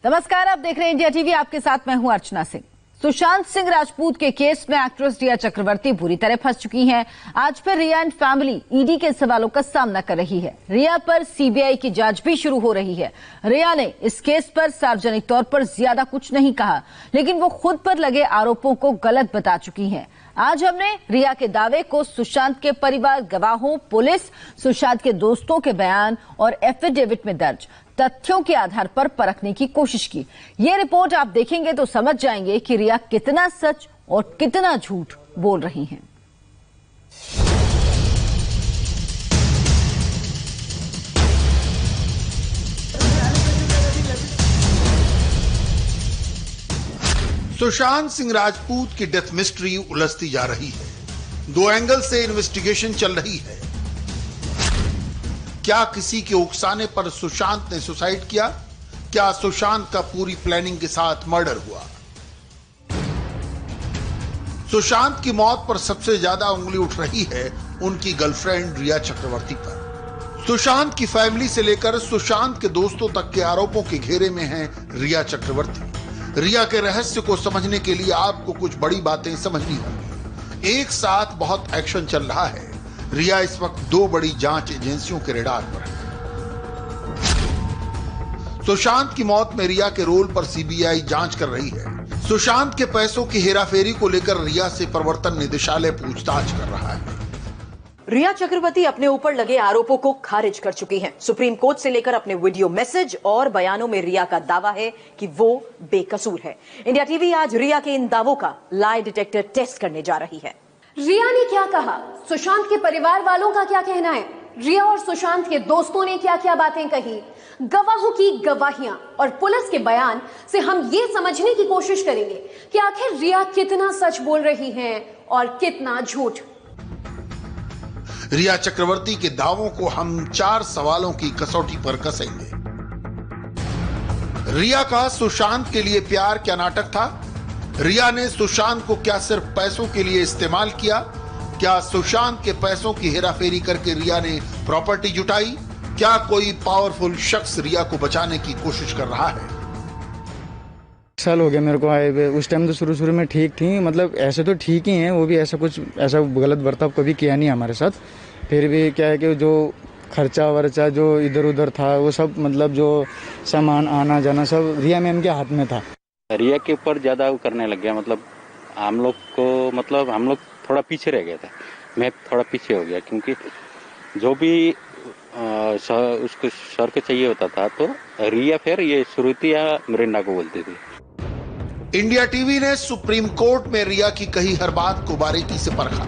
नमस्कार, आप देख रहे हैं इंडिया टीवी। आपके साथ मैं हूं अर्चना सिंह। सुशांत सिंह राजपूत के केस में एक्ट्रेस रिया चक्रवर्ती बुरी तरह फंस चुकी हैं। आज फिर रिया एंड फैमिली ईडी के सवालों का सामना कर रही है। रिया पर सीबीआई की जांच भी शुरू हो रही है। रिया ने इस केस पर सार्वजनिक तौर पर ज्यादा कुछ नहीं कहा, लेकिन वो खुद पर लगे आरोपों को गलत बता चुकी हैं। आज हमने रिया के दावे को सुशांत के परिवार, गवाहों, पुलिस, सुशांत के दोस्तों के बयान और एफिडेविट में दर्ज तथ्यों के आधार पर परखने की कोशिश की। ये रिपोर्ट आप देखेंगे तो समझ जाएंगे कि रिया कितना सच और कितना झूठ बोल रही हैं। सुशांत सिंह राजपूत की डेथ मिस्ट्री उलझती जा रही है। दो एंगल से इन्वेस्टिगेशन चल रही है। क्या किसी के उकसाने पर सुशांत ने सुसाइड किया? क्या सुशांत का पूरी प्लानिंग के साथ मर्डर हुआ? सुशांत की मौत पर सबसे ज्यादा उंगली उठ रही है उनकी गर्लफ्रेंड रिया चक्रवर्ती पर। सुशांत की फैमिली से लेकर सुशांत के दोस्तों तक के आरोपों के घेरे में है रिया चक्रवर्ती। रिया के रहस्य को समझने के लिए आपको कुछ बड़ी बातें समझनी होंगी। एक साथ बहुत एक्शन चल रहा है। रिया इस वक्त दो बड़ी जांच एजेंसियों के रडार पर है। सुशांत की मौत में रिया के रोल पर सीबीआई जांच कर रही है। सुशांत के पैसों की हेराफेरी को लेकर रिया से प्रवर्तन निदेशालय पूछताछ कर रहा है। रिया चक्रवर्ती अपने ऊपर लगे आरोपों को खारिज कर चुकी हैं। सुप्रीम कोर्ट से लेकर अपने वीडियो मैसेज और बयानों में रिया का दावा है कि वो बेकसूर है। इंडिया टीवी आज रिया के इन दावों का लाई डिटेक्टर टेस्ट करने जा रही है। रिया ने क्या कहा, सुशांत के परिवार वालों का क्या कहना है, रिया और सुशांत के दोस्तों ने क्या क्या बातें कही, गवाहों की गवाहियां और पुलिस के बयान से हम ये समझने की कोशिश करेंगे कि आखिर रिया कितना सच बोल रही हैं और कितना झूठ। रिया चक्रवर्ती के दावों को हम 4 सवालों की कसौटी पर कसेंगे। रिया का सुशांत के लिए प्यार क्या नाटक था? रिया ने सुशांत को क्या सिर्फ पैसों के लिए इस्तेमाल किया? क्या सुशांत के पैसों की हेराफेरी करके रिया ने प्रॉपर्टी जुटाई? क्या कोई पावरफुल शख्स रिया को बचाने की कोशिश कर रहा है? साल हो गया मेरे को आए हुए। उस टाइम तो शुरू में ठीक थी, मतलब ऐसे तो ठीक ही हैं, वो भी ऐसा गलत बर्ताव कभी किया नहीं हमारे साथ। फिर भी क्या है कि जो खर्चा वर्चा जो इधर उधर था वो सब, मतलब जो सामान आना जाना सब रिया मैम के हाथ में था। रिया के ऊपर ज़्यादा वो करने लग गया, मतलब हम लोग थोड़ा पीछे रह गया था। मैं थोड़ा पीछे हो गया क्योंकि जो भी उसको सर को चाहिए होता था तो रिया फिर ये श्रुति या मरिंडा को बोलती थी। इंडिया टीवी ने सुप्रीम कोर्ट में रिया की कही हर बात को बारीकी से परखा,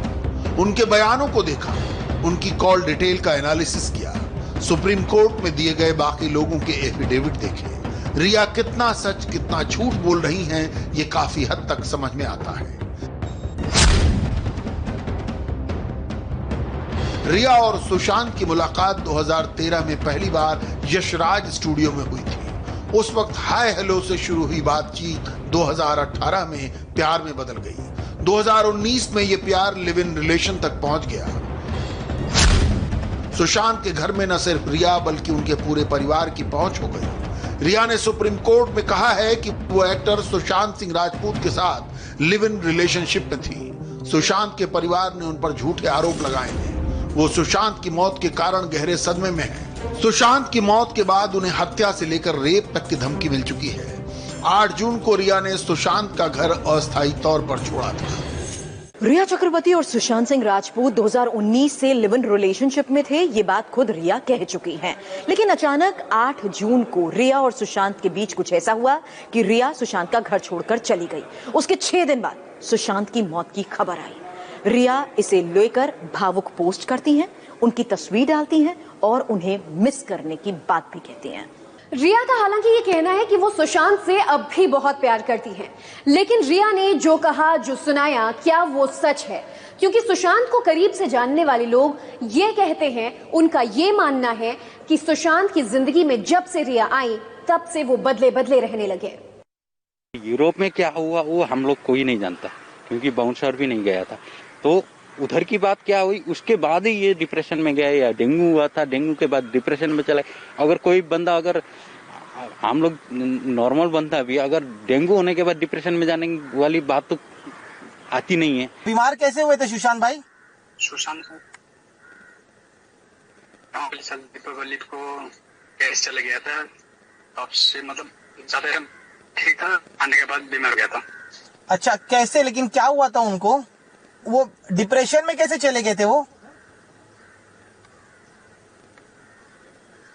उनके बयानों को देखा, उनकी कॉल डिटेल का एनालिसिस किया, सुप्रीम कोर्ट में दिए गए बाकी लोगों के एफिडेविट देखे। रिया कितना सच कितना झूठ बोल रही हैं, ये काफी हद तक समझ में आता है। रिया और सुशांत की मुलाकात 2013 में पहली बार यशराज स्टूडियो में हुई थी। उस वक्त हाय हेलो से शुरू हुई बातचीत 2018 में प्यार में बदल गई। 2019 में यह प्यार लिव इन रिलेशन तक पहुंच गया। सुशांत के घर में न सिर्फ रिया बल्कि उनके पूरे परिवार की पहुंच हो गई। रिया ने सुप्रीम कोर्ट में कहा है कि वो एक्टर सुशांत सिंह राजपूत के साथ लिव इन रिलेशनशिप में थी। सुशांत के परिवार ने उन पर झूठे आरोप लगाए हैं। वो सुशांत की मौत के कारण गहरे सदमे में है। सुशांत की मौत के बाद उन्हें हत्या से लेकर रेप तक की धमकी मिल चुकी है। 8 जून को रिया ने सुशांत का घर अस्थायी तौर पर छोड़ा था। रिया चक्रवर्ती और सुशांत सिंह राजपूत 2019 से लिव इन रिलेशनशिप में थे, ये बात खुद रिया कह चुकी हैं। लेकिन अचानक 8 जून को रिया और सुशांत के बीच कुछ ऐसा हुआ कि रिया सुशांत का घर छोड़कर चली गई। उसके 6 दिन बाद सुशांत की मौत की खबर आई। रिया इसे लेकर भावुक पोस्ट करती हैं, उनकी तस्वीर डालती हैं और उन्हें मिस करने की बात भी कहती हैं। रिया का हालांकि ये कहना है कि वो सुशांत से अब भी बहुत प्यार करती हैं, लेकिन रिया ने जो कहा, जो सुनाया, क्या वो सच है? क्योंकि सुशांत को करीब से जानने वाले लोग ये कहते हैं, उनका ये मानना है कि सुशांत की जिंदगी में जब से रिया आई तब से वो बदले बदले रहने लगे। यूरोप में क्या हुआ वो हम लोग कोई नहीं जानता क्योंकि बाउंसर भी नहीं गया था। तो उधर की बात क्या हुई, उसके बाद ही ये डिप्रेशन में गया या डेंगू हुआ था, डेंगू के बाद डिप्रेशन में चला। अगर कोई बंदा अगर हम लोग नॉर्मल बनता है। अभी अगर डेंगू होने के बाद डिप्रेशन में जाने वाली बात तो आती नहीं है। बीमार कैसे हुए थे सुशांत भाई? सुशांत दीपावली को गैस चला गया था, तब से मतलब ज्यादा ठीक था, आने के बाद बीमार हो गया था। अच्छा, कैसे, लेकिन क्या हुआ था उनको? वो डिप्रेशन में कैसे चले गए थे वो?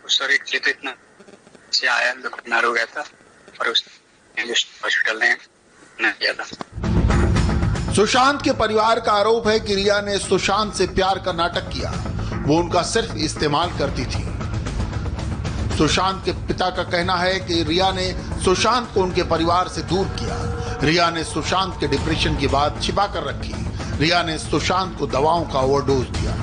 सर एक्चुअली तो इतना से आया, बीमार हो गया था और उस हॉस्पिटल ने किया था। सुशांत के परिवार का आरोप है कि रिया ने सुशांत से प्यार का नाटक किया, वो उनका सिर्फ इस्तेमाल करती थी। सुशांत के पिता का कहना है कि रिया ने सुशांत को उनके परिवार से दूर किया। रिया ने सुशांत के डिप्रेशन की बात छिपा कर रखी। रिया ने सुशांत को दवाओं का ओवरडोज दिया।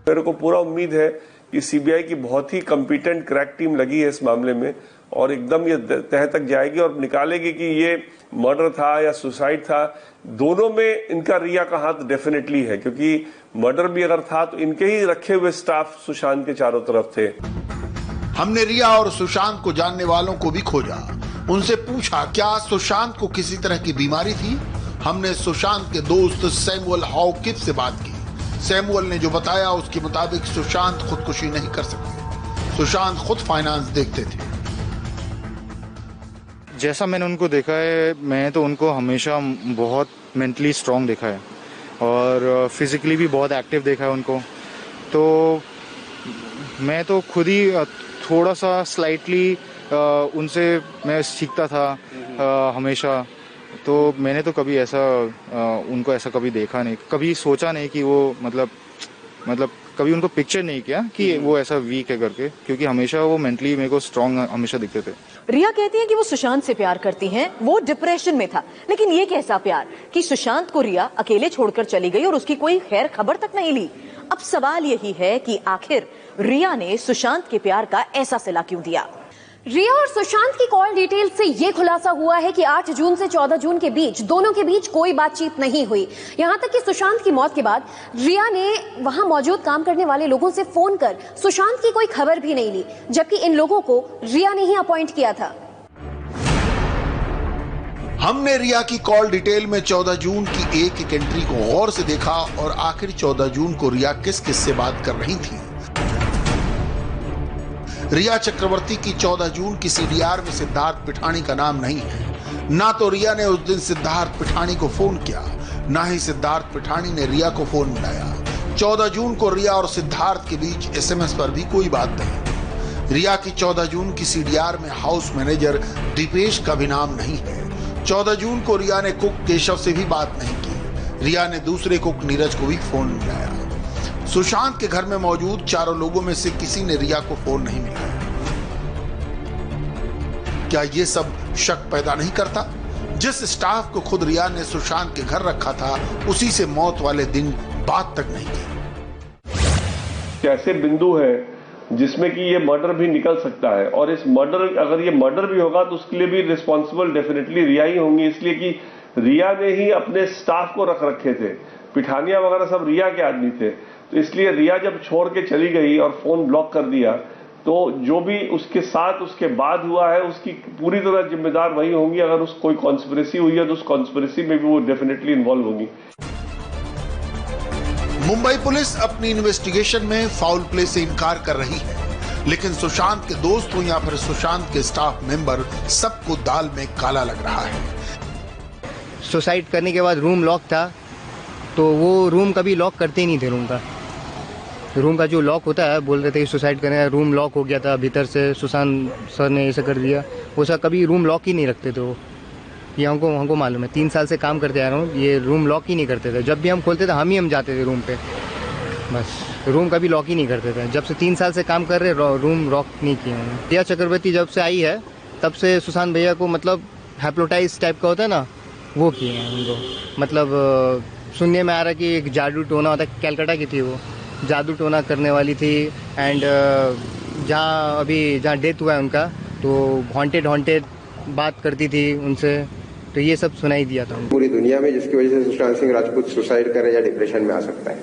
मेरे को पूरा उम्मीद है कि सीबीआई की बहुत ही कॉम्पिटेंट क्रैक टीम लगी है इस मामले में और एकदम ये तह तक जाएगी और निकालेगी कि ये मर्डर था या सुसाइड था। दोनों में इनका रिया का हाथ डेफिनेटली है, क्योंकि मर्डर भी अगर था तो इनके ही रखे हुए स्टाफ सुशांत के चारों तरफ थे। हमने रिया और सुशांत को जानने वालों को भी खोजा, उनसे पूछा क्या सुशांत को किसी तरह की बीमारी थी। हमने सुशांत के दोस्त सैमुअल हॉकिप से बात की। सैमुअल ने जो बताया उसके मुताबिक सुशांत खुदकुशी नहीं कर सकते। सुशांत खुद फाइनेंस देखते थे। जैसा मैंने उनको देखा है, मैं तो उनको हमेशा बहुत मेंटली स्ट्रांग देखा है और फिजिकली भी बहुत एक्टिव देखा है उनको। तो मैं तो खुद ही थोड़ा सा स्लाइटली उनसे मैं सीखता था हमेशा। तो मैंने तो कभी ऐसा उनको ऐसा कभी देखा नहीं, कभी सोचा नहीं कि वो मतलब कभी उनको पिक्चर नहीं किया कि वो ऐसा वीक है करके, क्योंकि हमेशा वो मेंटली मेरे को स्ट्रांग हमेशा दिखते थे। रिया कहती हैं कि वो सुशांत से प्यार करती हैं, वो डिप्रेशन में था, लेकिन ये कैसा प्यार कि सुशांत को रिया अकेले छोड़कर चली गई और उसकी कोई खैर खबर तक नहीं ली। अब सवाल यही है कि आखिर रिया ने सुशांत के प्यार का ऐसा सिला क्यों दिया। रिया और सुशांत की कॉल डिटेल से यह खुलासा हुआ है कि 8 जून से 14 जून के बीच दोनों के बीच कोई बातचीत नहीं हुई। यहां तक कि सुशांत की मौत के बाद रिया ने वहां मौजूद काम करने वाले लोगों से फोन कर सुशांत की कोई खबर भी नहीं ली, जबकि इन लोगों को रिया ने ही अपॉइंट किया था। हमने रिया की कॉल डिटेल में 14 जून की एक एंट्री को गौर से देखा और आखिर 14 जून को रिया किस किस से बात कर रही थी। रिया चक्रवर्ती की 14 जून की सीडीआर में सिद्धार्थ पिठानी का नाम नहीं है। ना तो रिया ने उस दिन सिद्धार्थ पिठानी को फोन किया, ना ही सिद्धार्थ पिठानी ने रिया को फोन मिलाया। 14 जून को रिया और सिद्धार्थ के बीच एसएमएस पर भी कोई बात नहीं। रिया की 14 जून की सीडीआर में हाउस मैनेजर दीपेश का भी नाम नहीं है। 14 जून को रिया ने कुक केशव से भी बात नहीं की। रिया ने दूसरे कुक नीरज को भी फोन मिलाया। सुशांत के घर में मौजूद चारों लोगों में से किसी ने रिया को फोन नहीं मिलाया। क्या ये सब शक पैदा नहीं करता? जिस स्टाफ को खुद रिया ने सुशांत के घर रखा था, उसी से मौत वाले दिन बात तक नहीं की। ऐसे बिंदु है जिसमें कि ये मर्डर भी निकल सकता है और इस मर्डर, अगर ये मर्डर भी होगा तो उसके लिए भी रिस्पॉन्सिबल डेफिनेटली रिया ही होंगी, इसलिए कि रिया ने ही अपने स्टाफ को रख रखे थे। पिठानिया वगैरह सब रिया के आदमी थे, तो इसलिए रिया जब छोड़ के चली गई और फोन ब्लॉक कर दिया, तो जो भी उसके साथ उसके बाद हुआ है उसकी पूरी तरह जिम्मेदार वही होंगी। अगर उस कोई कॉन्स्पिरेसी हुई है तो उस कॉन्स्पिरेसी में भी वो डेफिनेटली इन्वॉल्व होंगी। मुंबई पुलिस अपनी इन्वेस्टिगेशन में फाउल प्ले से इनकार कर रही है, लेकिन सुशांत के दोस्त हो या फिर सुशांत के स्टाफ मेंबर, सबको दाल में काला लग रहा है। सुसाइड करने के बाद रूम लॉक था, तो वो रूम कभी लॉक करते ही नहीं थे। रूम का जो लॉक होता है, बोल रहे थे कि सुसाइड करने रूम लॉक हो गया था भीतर से, सुशांत सर ने ऐसा कर दिया। वो सर कभी रूम लॉक ही नहीं रखते थे वो, ये हमको मालूम है। 3 साल से काम करते आ रहा हूँ, ये रूम लॉक ही नहीं करते थे। जब भी हम खोलते थे हम जाते थे रूम पे, बस रूम कभी लॉक ही नहीं करते थे। जब से 3 साल से काम कर रहे, रूम लॉक नहीं किए हैं। रिया चक्रवर्ती जब से आई है तब से सुशांत भैया को मतलब हैप्नोटाइज टाइप का होता है ना, वो किए हैं उनको। मतलब सुनने में आ रहा है कि एक जादू टोना होता है, कैलकाटा की थी वो, जादू टोना करने वाली थी। एंड जहाँ डेथ हुआ है उनका, तो हॉन्टेड बात करती थी उनसे, तो ये सब सुनाई दिया था। पूरी दुनिया में जिसकी वजह से सुशांत सिंह राजपूत सुसाइड करे या डिप्रेशन में आ सकता है।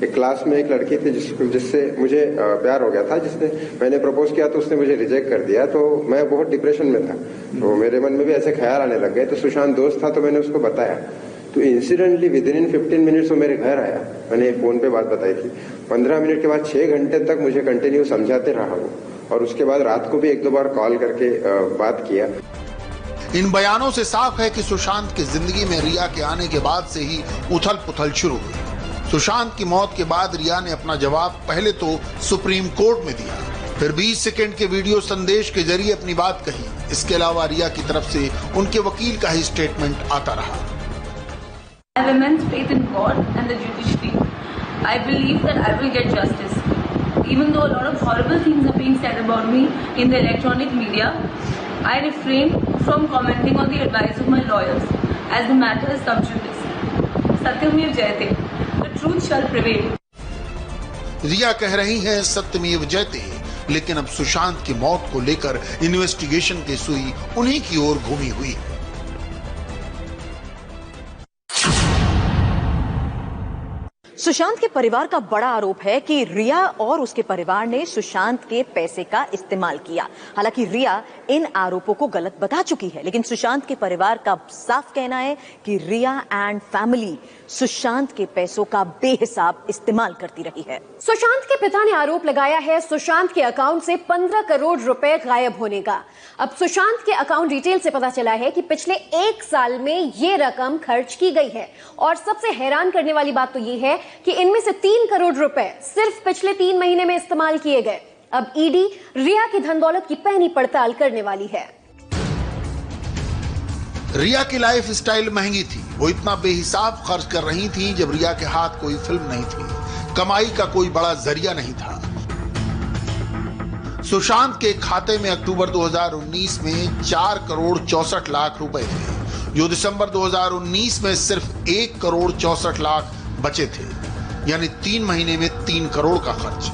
एक क्लास में एक लड़की थी जिससे मुझे प्यार हो गया था, जिसने मैंने प्रपोज किया तो उसने मुझे रिजेक्ट कर दिया, तो मैं बहुत डिप्रेशन में था। तो मेरे मन में भी ऐसे ख्याल आने लग गए। तो सुशांत दोस्त था तो मैंने उसको बताया, तो इंसिडेंटली विद इन 15 मिनट्स वो मेरे घर आया। मैंने फोन पे बात बताई थी। 15 मिनट के बाद 6 घंटे तक मुझे कंटिन्यू समझाते रहा वो, और उसके बाद रात को भी 1-2 बार कॉल करके बात किया। इन बयानों से साफ है कि सुशांत की जिंदगी में रिया के आने के बाद से ही उथल पुथल शुरू हुई। सुशांत की मौत के बाद रिया ने अपना जवाब पहले तो सुप्रीम कोर्ट में दिया, फिर 20 सेकंड के वीडियो संदेश के जरिए अपनी बात कही। इसके अलावा रिया की तरफ से उनके वकील का ही स्टेटमेंट आता रहा। I have immense faith in God and the judiciary. I believe that I will get justice. Even though a lot of horrible things are being said about me in the electronic media, I refrain from commenting on the advice of my lawyers as the matter is sub judice. Satyameva Jayate. The truth shall prevail. रिया कह रही हैं सत्यमेव जयते, लेकिन अब सुशांत की मौत को लेकर इन्वेस्टिगेशन की सुई उन्हीं की ओर घूमी हुई है। सुशांत के परिवार का बड़ा आरोप है कि रिया और उसके परिवार ने सुशांत के पैसे का इस्तेमाल किया। हालांकि रिया इन आरोपों को गलत बता चुकी है, लेकिन सुशांत के परिवार का साफ कहना है कि रिया एंड फैमिली सुशांत के पैसों का बेहिसाब इस्तेमाल करती रही है। सुशांत के पिता ने आरोप लगाया है सुशांत के अकाउंट से 15 करोड़ रुपए गायब होने का। अब सुशांत के अकाउंट डिटेल से पता चला है कि पिछले 1 साल में ये रकम खर्च की गई है, और सबसे हैरान करने वाली बात तो ये है कि इनमें से 3 करोड़ रुपए सिर्फ पिछले 3 महीने में इस्तेमाल किए गए। अब ईडी रिया की धन दौलत की पैनी पड़ताल करने वाली है। रिया की लाइफ स्टाइल महंगी थी। वो इतना बेहिसाब खर्च कर रही थी जब रिया के हाथ कोई फिल्म नहीं थी, कमाई का कोई बड़ा जरिया नहीं था। सुशांत के खाते में अक्टूबर 2019 में 4 करोड़ 64 लाख रुपए थे, जो दिसंबर 2019 में सिर्फ 1 करोड़ 64 लाख बचे थे, यानी 3 महीने में 3 करोड़ का खर्च।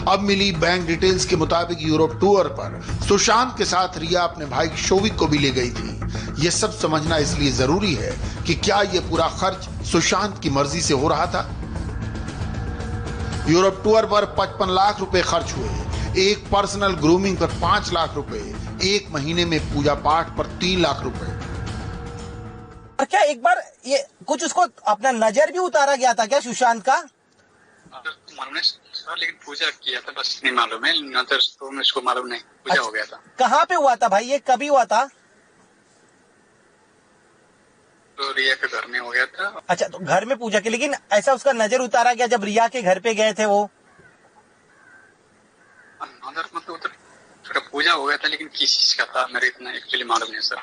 अब मिली बैंक डिटेल्स के मुताबिक यूरोप टूर पर सुशांत के साथ रिया अपने भाई शोविक को भी ले गई थी। यह सब समझना इसलिए जरूरी है कि क्या यह पूरा खर्च सुशांत की मर्जी से हो रहा था। यूरोप टूर पर 55 लाख रुपए खर्च हुए, एक पर्सनल ग्रूमिंग पर 5 लाख रुपए, 1 महीने में पूजा पाठ पर 3 लाख रुपए। और क्या एक बार ये कुछ उसको अपना नजर भी उतारा गया था क्या सुशांत का? मालूम नहीं सर, लेकिन पूजा किया था बस नहीं मालूम है, नजर तो मुझको मालूम नहीं। पूजा हो गया था। कहाँ पे हुआ था भाई, ये कभी हुआ था? तो रिया के घर में हो गया था। अच्छा, तो घर में पूजा की, लेकिन ऐसा उसका नजर उतारा गया जब रिया के घर पे गए थे वो? नजर मतलब उधर थोड़ा पूजा हो गया था, लेकिन किस चीज का था मेरे इतना एक्चुअली मालूम नहीं सर।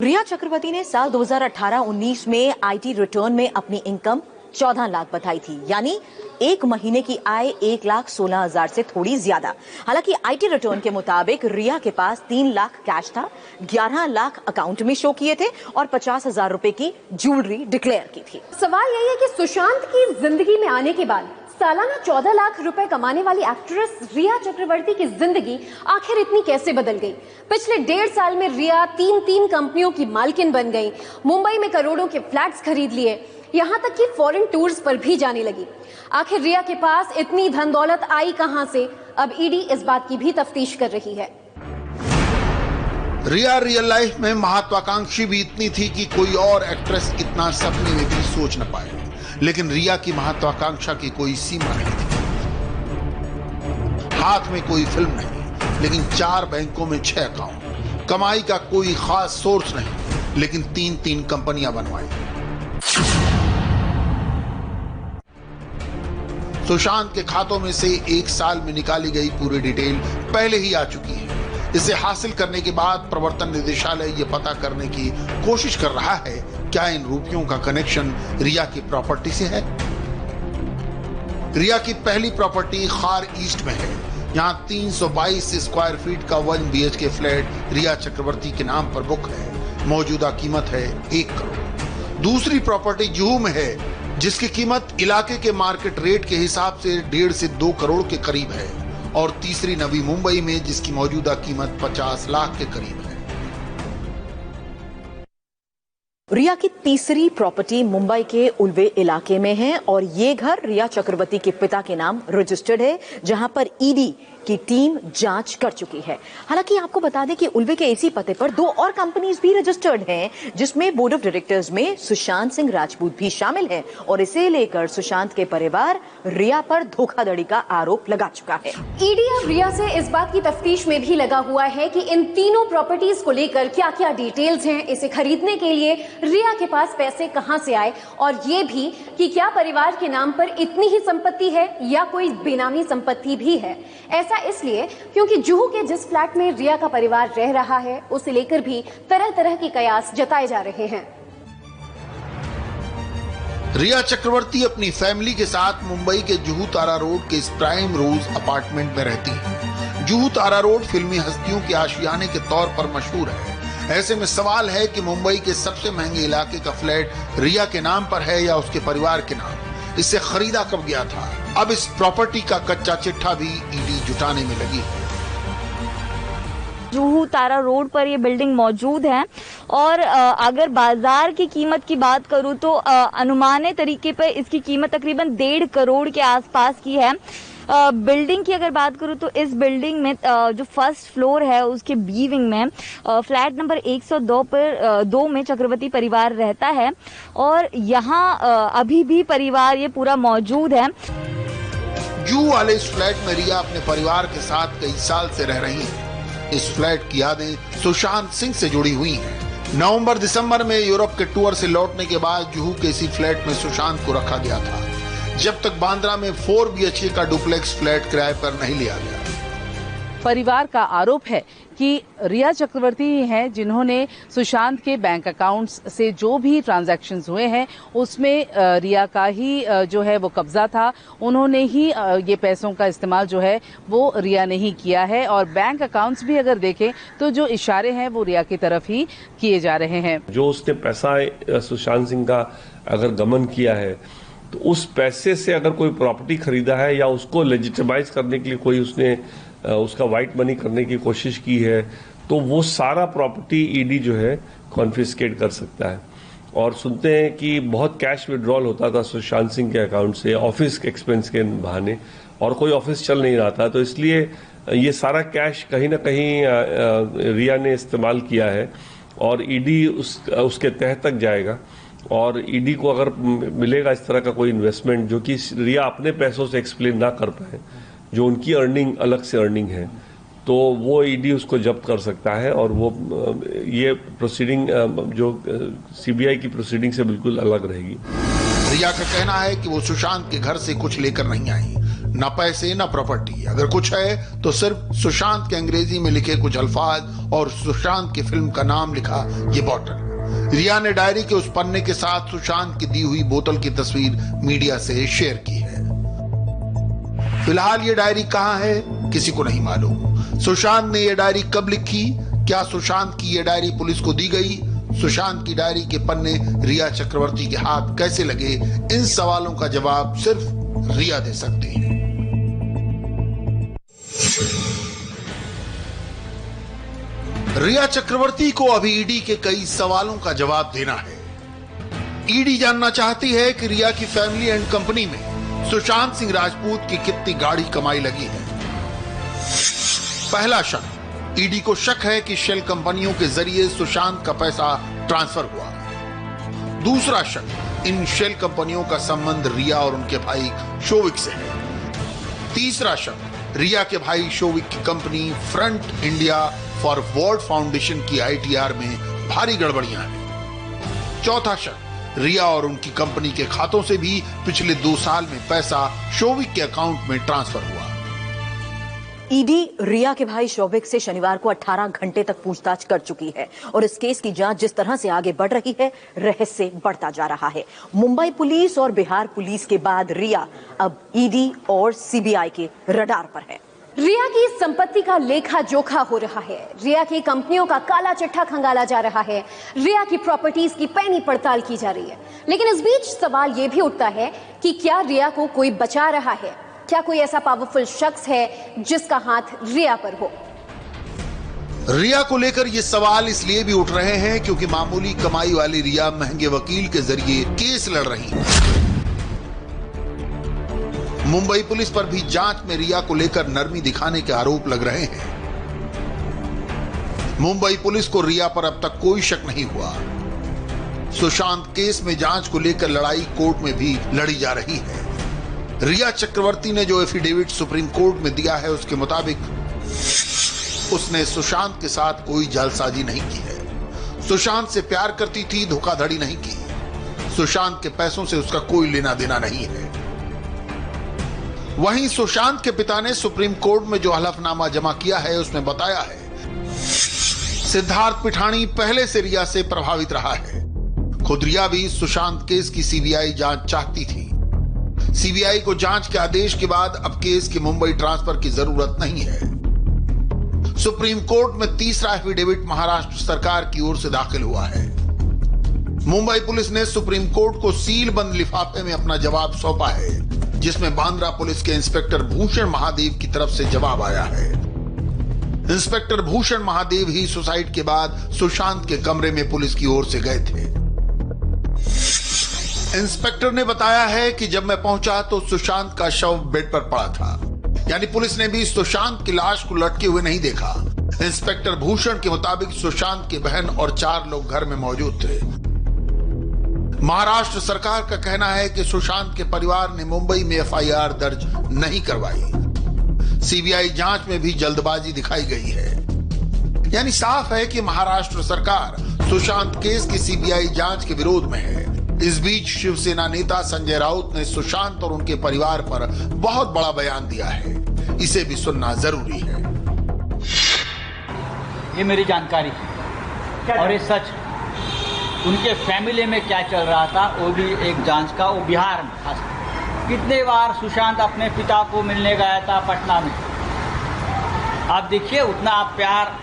रिया चक्रवर्ती ने साल 2018-19 में आईटी रिटर्न में अपनी इनकम 14 लाख बताई थी, यानी 1 महीने की आय 1,16,000 से थोड़ी ज्यादा। हालांकि आईटी रिटर्न के मुताबिक रिया के पास 3 लाख कैश था, 11 लाख अकाउंट में शो किए थे और 50,000 रुपए की ज्वेलरी डिक्लेयर की थी। सवाल यही है कि सुशांत की जिंदगी में आने के बाद सालाना 14 लाख रुपए कमाने वाली एक्ट्रेस रिया चक्रवर्ती की जिंदगी आखिर इतनी कैसे बदल गई। पिछले 1.5 साल में रिया 3 कंपनियों की मालकिन बन गई, मुंबई में करोड़ों के फ्लैट्स खरीद लिए, यहाँ तक कि फॉरेन टूर्स पर भी जाने लगी। आखिर रिया के पास इतनी धन दौलत आई कहां से? अब ईडी इस बात की भी तफ्तीश कर रही है। रिया रियल लाइफ में महत्वाकांक्षी भी इतनी थी कि कोई और एक्ट्रेस इतना सपने में भी सोच न पाए, लेकिन रिया की महत्वाकांक्षा की कोई सीमा नहीं थी। हाथ में कोई फिल्म नहीं, लेकिन 4 बैंकों में 6 अकाउंट, कमाई का कोई खास सोर्स नहीं, लेकिन 3 कंपनियां बनवाई। सुशांत के खातों में से 1 साल में निकाली गई पूरी डिटेल पहले ही आ चुकी है। इसे हासिल करने के बाद प्रवर्तन निदेशालय ये पता करने की कोशिश कर रहा है क्या इन रुपयों का कनेक्शन रिया की प्रॉपर्टी से है। रिया की पहली प्रॉपर्टी खार ईस्ट में है। यहाँ 322 स्क्वायर फीट का 1 BHK फ्लैट रिया चक्रवर्ती के नाम पर बुक है। मौजूदा कीमत है 1 करोड़। दूसरी प्रॉपर्टी जुहू में है, जिसकी कीमत इलाके के मार्केट रेट के हिसाब से 1.5 से 2 करोड़ के करीब है, और तीसरी नवी मुंबई में, जिसकी मौजूदा कीमत 50 लाख के करीब है। रिया की तीसरी प्रॉपर्टी मुंबई के उल्वे इलाके में है और ये घर रिया चक्रवर्ती के पिता के नाम रजिस्टर्ड है, जहां पर ईडी की टीम जांच कर चुकी है। हालांकि आपको बता दें कि उल्वे के इसी पते पर 2 और कंपनीज भी रजिस्टर्ड हैं, जिसमें बोर्ड ऑफ डायरेक्टर्स में सुशांत सिंह राजपूत भी शामिल है और इसे लेकर सुशांत के परिवार रिया पर धोखाधड़ी का आरोप लगा चुका है। ईडी अब रिया से इस बात की तफ्तीश में भी लगा हुआ है कि इन तीनों प्रॉपर्टीज को लेकर क्या क्या डिटेल्स हैं, इसे खरीदने के लिए रिया के पास पैसे कहां से आए और ये भी कि क्या परिवार के नाम पर इतनी ही संपत्ति है या कोई बेनामी संपत्ति भी है। ऐसा इसलिए क्योंकि जुहू के जिस फ्लैट में रिया का परिवार रह रहा है उसे लेकर भी तरह तरह के कयास जताए जा रहे हैं। रिया चक्रवर्ती अपनी फैमिली के साथ मुंबई के जुहू तारा रोड के इस प्राइम रोज अपार्टमेंट में रहती है। जुहू तारा रोड फिल्मी हस्तियों के आशियाने के तौर पर मशहूर है। ऐसे में सवाल है कि मुंबई के सबसे महंगे इलाके का फ्लैट रिया के नाम पर है या उसके परिवार के नाम। इसे खरीदा कब गया था? अब इस प्रॉपर्टी का कच्चा चिट्ठा भी ईडी जुटाने में लगी है। जुहू तारा रोड पर ये बिल्डिंग मौजूद है और अगर बाजार की कीमत की बात करूं तो अनुमानित तरीके पर इसकी कीमत तकरीबन 1.5 करोड़ के आसपास की है। बिल्डिंग की अगर बात करूं तो इस बिल्डिंग में जो फर्स्ट फ्लोर है उसके बी विंग में फ्लैट नंबर 102 पर 2 में चक्रवर्ती परिवार रहता है और यहाँ अभी भी परिवार ये पूरा मौजूद है। जुहू वाले इस फ्लैट में रिया अपने परिवार के साथ कई साल से रह रही है। इस फ्लैट की यादें सुशांत सिंह से जुड़ी हुई हैं। नवंबर दिसंबर में यूरोप के टूर से लौटने के बाद जुहू के इसी फ्लैट में सुशांत को रखा गया था, जब तक बांद्रा में 4 BHK का डुप्लेक्स फ्लैट किराए पर नहीं लिया गया। परिवार का आरोप है कि रिया चक्रवर्ती ही हैं जिन्होंने सुशांत के बैंक अकाउंट्स से जो भी ट्रांजैक्शंस हुए हैं उसमें रिया का ही जो है वो कब्जा था। उन्होंने ही ये पैसों का इस्तेमाल जो है वो रिया ने ही किया है और बैंक अकाउंट्स भी अगर देखें तो जो इशारे हैं वो रिया की तरफ ही किए जा रहे हैं। जो उसने पैसा सुशांत सिंह का अगर गमन किया है तो उस पैसे से अगर कोई प्रॉपर्टी खरीदा है या उसको लेजिटिमाइज करने के लिए कोई उसने उसका वाइट मनी करने की कोशिश की है तो वो सारा प्रॉपर्टी ईडी जो है कॉन्फिस्केट कर सकता है। और सुनते हैं कि बहुत कैश विड्रॉल होता था सुशांत सिंह के अकाउंट से ऑफिस के एक्सपेंस के बहाने और कोई ऑफिस चल नहीं रहा था, तो इसलिए ये सारा कैश कहीं ना कहीं रिया ने इस्तेमाल किया है और ईडी उसके तह तक जाएगा। और ईडी को अगर मिलेगा इस तरह का कोई इन्वेस्टमेंट जो कि रिया अपने पैसों से एक्सप्लेन ना कर पाए, जो उनकी अर्निंग अलग से अर्निंग है, तो वो ईडी उसको जब्त कर सकता है और वो ये प्रोसीडिंग जो सीबीआई की प्रोसीडिंग से बिल्कुल अलग रहेगी। रिया का कहना है कि वो सुशांत के घर से कुछ लेकर नहीं आई, ना पैसे ना प्रॉपर्टी। अगर कुछ है तो सिर्फ सुशांत के अंग्रेजी में लिखे कुछ अल्फाज और सुशांत की फिल्म का नाम लिखा ये बॉटल। रिया ने डायरी के उस पन्ने के साथ सुशांत की दी हुई बोतल की तस्वीर मीडिया से शेयर की है। फिलहाल ये डायरी कहां है किसी को नहीं मालूम। सुशांत ने ये डायरी कब लिखी? क्या सुशांत की ये डायरी पुलिस को दी गई? सुशांत की डायरी के पन्ने रिया चक्रवर्ती के हाथ कैसे लगे? इन सवालों का जवाब सिर्फ रिया दे सकती है। रिया चक्रवर्ती को अभी ईडी के कई सवालों का जवाब देना है। ईडी जानना चाहती है कि रिया की फैमिली एंड कंपनी में सुशांत सिंह राजपूत की कितनी गाड़ी कमाई लगी है। पहला शक, ईडी को शक है कि शेल कंपनियों के जरिए सुशांत का पैसा ट्रांसफर हुआ। दूसरा शक, इन शेल कंपनियों का संबंध रिया और उनके भाई शोविक से है। तीसरा शक, रिया के भाई शोविक की company front India for world foundation की ITR में भारी गड़बड़ियां हैं। चौथा शक, रिया और उनकी कंपनी के खातों से भी पिछले 2 साल में पैसा शोविक के अकाउंट में ट्रांसफर हुआ। ईडी रिया के भाई शोविक से शनिवार को 18 घंटे तक पूछताछ कर चुकी है और इस केस की जांच जिस तरह से आगे बढ़ रही है, रहस्य बढ़ता जा रहा है। मुंबई पुलिस और बिहार पुलिस के बाद रिया अब ईडी और सीबीआई के रडार पर है। रिया की संपत्ति का लेखा जोखा हो रहा है, रिया की कंपनियों का काला चिट्ठा खंगाला जा रहा है, रिया की प्रॉपर्टीज की पैनी पड़ताल की जा रही है। लेकिन इस बीच सवाल यह भी उठता है कि क्या रिया को कोई बचा रहा है? क्या कोई ऐसा पावरफुल शख्स है जिसका हाथ रिया पर हो? रिया को लेकर ये सवाल इसलिए भी उठ रहे हैं क्योंकि मामूली कमाई वाली रिया महंगे वकील के जरिए केस लड़ रही है। मुंबई पुलिस पर भी जांच में रिया को लेकर नरमी दिखाने के आरोप लग रहे हैं। मुंबई पुलिस को रिया पर अब तक कोई शक नहीं हुआ। सुशांत केस में जांच को लेकर लड़ाई कोर्ट में भी लड़ी जा रही है। रिया चक्रवर्ती ने जो एफिडेविट सुप्रीम कोर्ट में दिया है उसके मुताबिक उसने सुशांत के साथ कोई जालसाजी नहीं की है। सुशांत से प्यार करती थी, धोखाधड़ी नहीं की। सुशांत के पैसों से उसका कोई लेना देना नहीं है। वहीं सुशांत के पिता ने सुप्रीम कोर्ट में जो हलफनामा जमा किया है उसमें बताया है सिद्धार्थ पिठानी पहले से रिया से प्रभावित रहा है। खुद रिया भी सुशांत केस की सीबीआई जांच चाहती थी। सीबीआई को जांच के आदेश के बाद अब केस के मुंबई ट्रांसफर की जरूरत नहीं है। सुप्रीम कोर्ट में तीसरा एफिडेविट महाराष्ट्र सरकार की ओर से दाखिल हुआ है। मुंबई पुलिस ने सुप्रीम कोर्ट को सील बंद लिफाफे में अपना जवाब सौंपा है, जिसमें बांद्रा पुलिस के इंस्पेक्टर भूषण महादेव की तरफ से जवाब आया है। इंस्पेक्टर भूषण महादेव ही सुसाइड के बाद सुशांत के कमरे में पुलिस की ओर से गए थे। इंस्पेक्टर ने बताया है कि जब मैं पहुंचा तो सुशांत का शव बेड पर पड़ा था, यानी पुलिस ने भी सुशांत की लाश को लटके हुए नहीं देखा। इंस्पेक्टर भूषण के मुताबिक सुशांत की बहन और 4 लोग घर में मौजूद थे। महाराष्ट्र सरकार का कहना है कि सुशांत के परिवार ने मुंबई में एफआईआर दर्ज नहीं करवाई। सीबीआई जांच में भी जल्दबाजी दिखाई गई है। यानी साफ है कि महाराष्ट्र सरकार सुशांत केस की सीबीआई जांच के विरोध में है। इस बीच शिवसेना नेता संजय राउत ने सुशांत और उनके परिवार पर बहुत बड़ा बयान दिया है। इसे भी सुनना जरूरी है। ये मेरी जानकारी है और ये सच। उनके फैमिली में क्या चल रहा था वो भी एक जांच का, वो बिहार में खास। कितने बार सुशांत अपने पिता को मिलने गया था पटना में। आप देखिए उतना आप प्यार,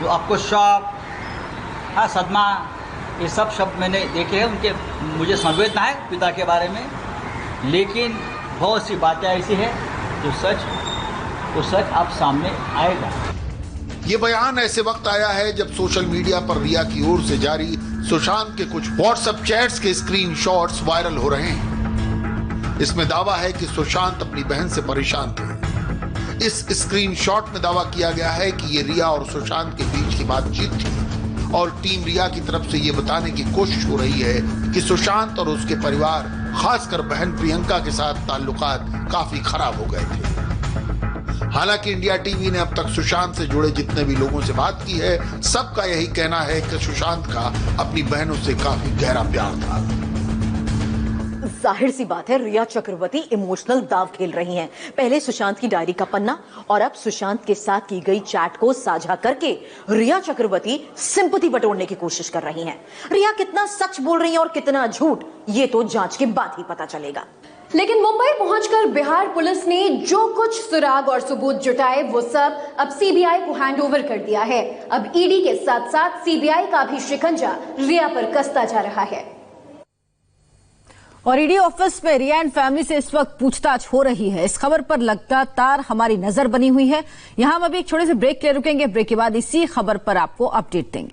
जो आपको शौक, हाँ सदमा, ये सब शब्द मैंने देखे हैं उनके। मुझे संवेदना है पिता के बारे में, लेकिन बहुत सी बातें ऐसी है जो सच आप सामने आएगा। ये बयान ऐसे वक्त आया है जब सोशल मीडिया पर रिया की ओर से जारी सुशांत के कुछ व्हाट्सएप चैट्स के स्क्रीनशॉट्स वायरल हो रहे हैं। इसमें दावा है कि सुशांत अपनी बहन से परेशान थे। इस स्क्रीनशॉट में दावा किया गया है कि ये रिया और सुशांत के बीच की बातचीत थी और टीम रिया की तरफ से ये बताने की कोशिश हो रही है कि सुशांत और उसके परिवार, खासकर बहन प्रियंका के साथ ताल्लुकात काफी खराब हो गए थे। हालांकि इंडिया टीवी ने अब तक सुशांत से जुड़े जितने भी लोगों से बात की है, सबका यही कहना है कि सुशांत का अपनी बहनों से काफी गहरा प्यार था। जाहिर सी बात है रिया चक्रवर्ती इमोशनल दाव खेल रही हैं। पहले सुशांत की डायरी का पन्ना और अब सुशांत के साथ की गई चैट को साझा करके रिया चक्रवर्ती सिंपैथी बटोरने की कोशिश कर रही हैं। रिया कितना सच बोल रही हैं और कितना झूठ, ये तो जांच के बाद ही पता चलेगा। लेकिन मुंबई पहुंचकर बिहार पुलिस ने जो कुछ सुराग और सबूत जुटाए वो सब अब सीबीआई को हैंडओवर कर दिया है। अब ईडी के साथ साथ सीबीआई का भी शिकंजा रिया पर कसता जा रहा है। और ईडी ऑफिस में रिया एंड फैमिली से इस वक्त पूछताछ हो रही है। इस खबर पर लगातार हमारी नजर बनी हुई है। यहां हम अभी एक छोटे से ब्रेक के लिए रुकेंगे। ब्रेक के बाद इसी खबर पर आपको अपडेट देंगे।